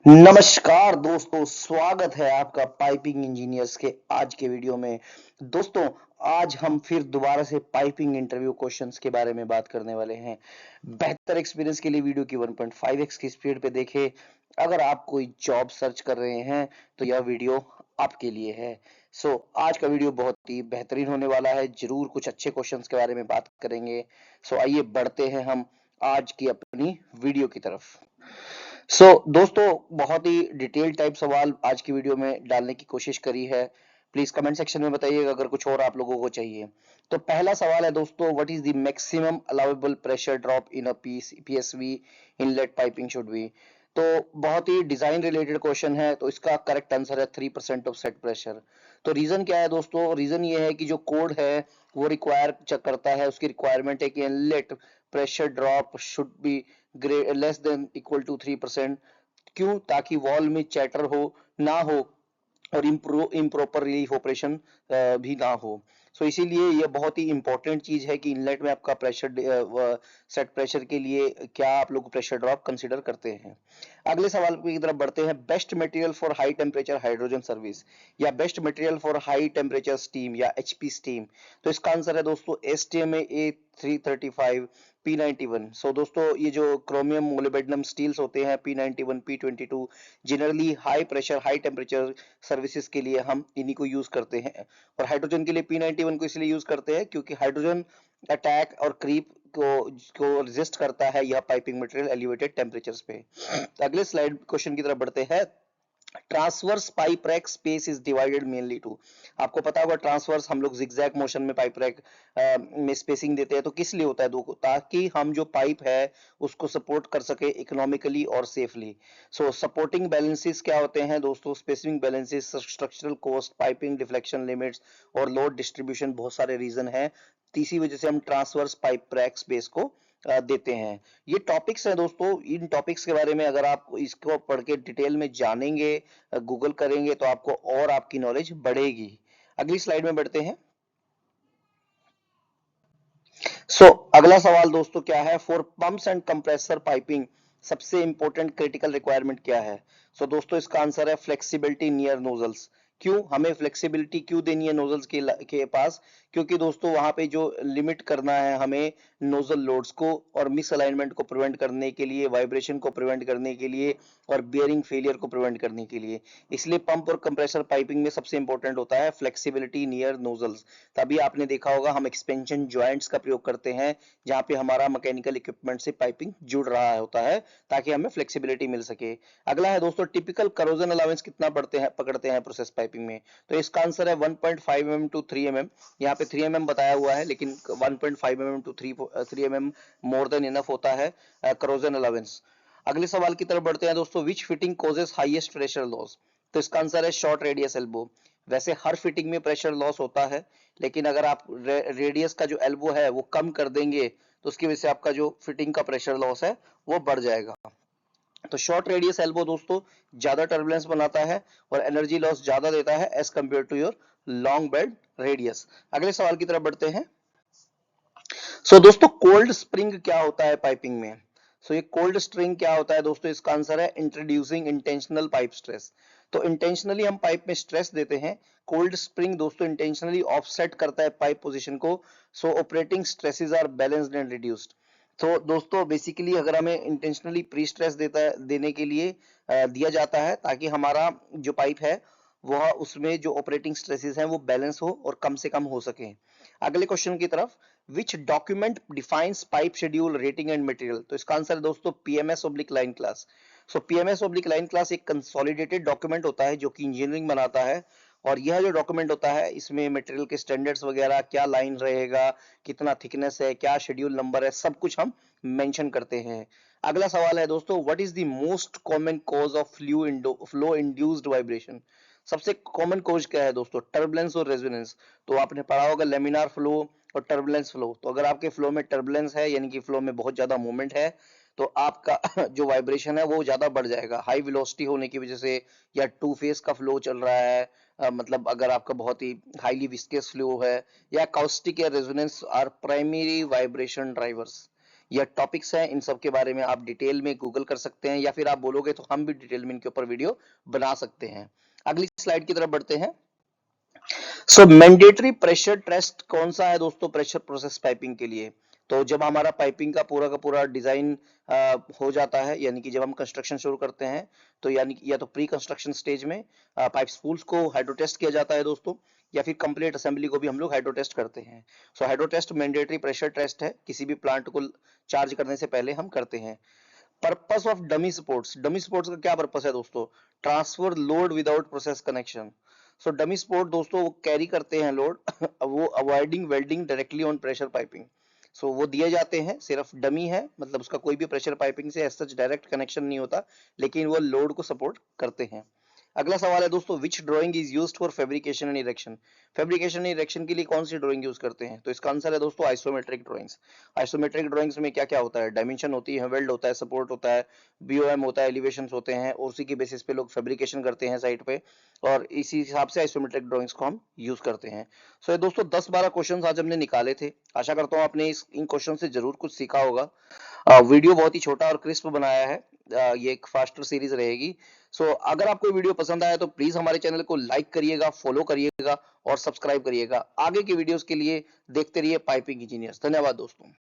नमस्कार दोस्तों, स्वागत है आपका पाइपिंग इंजीनियर्स के आज के वीडियो में। दोस्तों, आज हम फिर दोबारा से पाइपिंग इंटरव्यू क्वेश्चंस के बारे में बात करने वाले हैं। बेहतर एक्सपीरियंस के लिए वीडियो की 1.5x की स्पीड पे देखें। अगर आप कोई जॉब सर्च कर रहे हैं तो यह वीडियो आपके लिए है। आज का वीडियो बहुत ही बेहतरीन होने वाला है। जरूर कुछ अच्छे क्वेश्चंस के बारे में बात करेंगे। आइए बढ़ते हैं हम आज की अपनी वीडियो की तरफ। दोस्तों, बहुत ही डिटेल टाइप सवाल आज की वीडियो में डालने की कोशिश करी है। प्लीज कमेंट सेक्शन में बताइएगा अगर कुछ और आप लोगों को चाहिए। तो पहला सवाल है दोस्तों, what is the maximum allowable pressure drop in a PSV inlet piping should be. तो बहुत ही डिजाइन रिलेटेड क्वेश्चन है, तो इसका करेक्ट आंसर है 3% ऑफ सेट प्रेशर। तो रीजन क्या है दोस्तों? रीजन ये है कि जो कोड है वो रिक्वायर करता है, उसकी रिक्वायरमेंट है कि inlet pressure drop should be less than equal to 3%। क्यों? ताकि वॉल में चैटर हो ना हो और इम्प्रॉपर रिलीफ ऑपरेशन भी ना हो। इसीलिए यह बहुत ही इंपॉर्टेंट चीज है कि इनलेट में आपका प्रेशर सेट प्रेशर के लिए क्या आप लोग प्रेशर ड्रॉप कंसीडर करते हैं। अगले सवाल की तरफ बढ़ते हैं। Best material for high temperature hydrogen service या best material for high temperature steam या एचपी स्टीम। तो इसका आंसर है दोस्तों एसटीएमए A335 P91। दोस्तों, ये जो क्रोमियम मोलिब्डेनम स्टील्स होते हैं P91 P22, generally high pressure high temperature services के लिए हम इन्हीं को यूज करते हैं। और हाइड्रोजन के लिए P91 को इसलिए यूज करते हैं क्योंकि हाइड्रोजन अटैक और क्रीप को रेजिस्ट करता है यह पाइपिंग मटेरियल एलिवेटेड टेम्परेचर्स पे। अगले स्लाइड क्वेश्चन की तरफ बढ़ते हैं। Transverse pipe rack space is divided mainly two. आपको पता होगा ट्रांसवर्स हम लोग जिगजैग मोशन में पाइप रैक में स्पेसिंग देते हैं। तो किस लिए होता है? दो, ताकि हम जो पाइप है उसको सपोर्ट कर सके इकोनॉमिकली और सेफली। सपोर्टिंग बैलेंसेस क्या होते हैं दोस्तों? Spacing balances, structural cost, piping deflection limits और लोड डिस्ट्रीब्यूशन, बहुत सारे रीजन है। इसी वजह से हम ट्रांसवर्स पाइप रैक स्पेस को देते हैं। ये टॉपिक्स हैं दोस्तों। इन टॉपिक्स के बारे में अगर आप इसको पढ़ के डिटेल में जानेंगे, गूगल करेंगे, तो आपको और आपकी नॉलेज बढ़ेगी। अगली स्लाइड में बढ़ते हैं। अगला सवाल दोस्तों क्या है? For pumps and compressor piping सबसे इंपॉर्टेंट क्रिटिकल रिक्वायरमेंट क्या है? दोस्तों, इसका आंसर है फ्लेक्सिबिलिटी नियर नोजल्स। क्यों हमें फ्लेक्सिबिलिटी क्यों देनी है नोजल्स के पास? क्योंकि दोस्तों वहां पे जो लिमिट करना है हमें नोजल लोड्स को और मिस अलाइनमेंट को प्रिवेंट करने के लिए, वाइब्रेशन को प्रिवेंट करने के लिए और बियरिंग फेलियर को प्रिवेंट करने के लिए। इसलिए पंप और कंप्रेसर पाइपिंग में सबसे इंपॉर्टेंट होता है फ्लेक्सिबिलिटी नियर नोजल्स। तभी आपने देखा होगा हम एक्सपेंशन जॉइंट्स का प्रयोग करते हैं जहां पे हमारा मैकेनिकल इक्विपमेंट से पाइपिंग जुड़ रहा होता है, ताकि हमें फ्लेक्सिबिलिटी मिल सके। अगला है दोस्तों, टिपिकल करोजन अलाउंस कितना पकड़ते हैं प्रोसेस पाइपिंग में? तो इसका आंसर है 1.5 mm टू 3 mm। यहाँ पे 3 mm बताया हुआ है, लेकिन 1.5 mm to 3 mm more than enough होता है करोजन अलाउंस। अगले सवाल की तरफ बढ़ते हैं दोस्तों। Which fitting causes highest pressure loss? तो इसका आंसर है शॉर्ट रेडियस एल्बो। वैसे हर फिटिंग में प्रेशर लॉस होता है, लेकिन अगर आप रेडियस का जो एल्बो है वो कम कर देंगे तो उसकी वजह से आपका जो फिटिंग का प्रेशर लॉस है वो बढ़ जाएगा। तो शॉर्ट रेडियस एल्बो दोस्तों ज्यादा टर्बुलेंस बनाता है और एनर्जी लॉस ज्यादा देता है as compared to your long bend radius. अगले सवाल की तरफ बढ़ते हैं। दोस्तों, कोल्ड स्प्रिंग क्या होता है पाइपिंग में? ये कोल्ड स्प्रिंग क्या होता है दोस्तों? इसका आंसर है इंट्रोड्यूसिंग इंटेंशनल पाइप स्ट्रेस। तो इंटेंशनली हम पाइप में स्ट्रेस देते हैं। कोल्ड स्प्रिंग दोस्तों इंटेंशनली ऑफसेट करता है पाइप पोजीशन को। Operating stresses are balanced and reduced. तो दोस्तों बेसिकली अगर हमें इंटेंशनली प्री स्ट्रेस देने के लिए दिया जाता है, ताकि हमारा जो पाइप है वह उसमें जो ऑपरेटिंग स्ट्रेसेस हैं वो बैलेंस हो और कम से कम हो सके। अगले क्वेश्चन की तरफ। Which document defines pipe schedule rating and material? तो इसका आंसर है दोस्तों PMS oblique line class. PMS oblique line class एक कंसोलिडेटेड डॉक्यूमेंट होता है जो कि इंजीनियरिंग बनाता है। और यह जो डॉक्यूमेंट होता है इसमें मटेरियल के स्टैंडर्ड्स वगैरह, क्या लाइन रहेगा, कितना थिकनेस है, क्या शेड्यूल नंबर है, सब कुछ हम मेंशन करते हैं। अगला सवाल है दोस्तों, what is the most common cause of flow induced vibration? सबसे कॉमन कॉज क्या है दोस्तों? टर्बुलेंस और रेजोनेंस। तो आपने पढ़ा होगा लेमिनार फ्लो और टर्बुलेंस फ्लो। तो अगर आपके फ्लो में टर्बुलेंस है, यानी कि फ्लो में बहुत ज्यादा मूवमेंट है, तो आपका जो वाइब्रेशन है वो ज्यादा बढ़ जाएगा हाई वेलोसिटी होने की वजह से, या टू फेज का फ्लो चल रहा है। मतलब अगर आपका बहुत ही हाईली विस्कस फ्लो है, या काउस्टिक या resonance are primary vibration drivers. या टॉपिक्स हैं, इन सब के बारे में आप डिटेल में गूगल कर सकते हैं, या फिर आप बोलोगे तो हम भी डिटेल में इनके ऊपर वीडियो बना सकते हैं। अगली स्लाइड की तरफ बढ़ते हैं। सो मैंडेटरी प्रेशर टेस्ट कौन सा है दोस्तों प्रेशर प्रोसेस पाइपिंग के लिए? तो जब हमारा पाइपिंग का पूरा डिजाइन हो जाता है, यानी कि जब हम कंस्ट्रक्शन शुरू करते हैं, तो यानी कि या तो प्री कंस्ट्रक्शन स्टेज में पाइप स्पूल्स को हाइड्रो टेस्ट किया जाता है दोस्तों, या फिर कंप्लीट असेंबली को भी हम लोग हाइड्रो टेस्ट करते हैं। So hydro test mandatory pressure test है, किसी भी प्लांट को चार्ज करने से पहले हम करते हैं। पर्पस ऑफ डमी सपोर्ट्स का क्या पर्पस है दोस्तों? Transfer load without process connection. So dummy support दोस्तों वो कैरी करते हैं लोड वो avoiding welding directly on pressure piping. So वो दिए जाते हैं, सिर्फ डमी है, मतलब उसका कोई भी प्रेशर पाइपिंग से एज सच डायरेक्ट कनेक्शन नहीं होता, लेकिन वो लोड को सपोर्ट करते हैं। अगला सवाल है दोस्तों, which drawing is used for fabrication and erection? Fabrication and erection के लिए कौन सी ड्राइंग यूज करते हैं? तो इसका आंसर है दोस्तों आइसोमेट्रिक ड्राइंग्स। आइसोमेट्रिक ड्राइंग्स में क्या क्या होता है? डायमेंशन होती है, वेल्ड होता है, सपोर्ट होता है, बीओएम होता है, एलिवेशंस होते हैं, और उसी के बेसिस पे लोग फैब्रिकेशन करते हैं साइट पे, और इसी हिसाब से आइसोमेट्रिक ड्राइंग्स को हम यूज करते हैं। सो ये दोस्तों 10-12 क्वेश्चंस आज हमने निकाले थे। आशा करता हूँ आपने इन क्वेश्चन से जरूर कुछ सीखा होगा। वीडियो बहुत ही छोटा और क्रिस्प बनाया है, ये एक फास्टर सीरीज रहेगी। सो अगर आपको वीडियो पसंद आया तो प्लीज हमारे चैनल को लाइक करिएगा, फॉलो करिएगा और सब्सक्राइब करिएगा। आगे की वीडियोस के लिए देखते रहिए पाइपिंग इंजीनियर्स। धन्यवाद दोस्तों।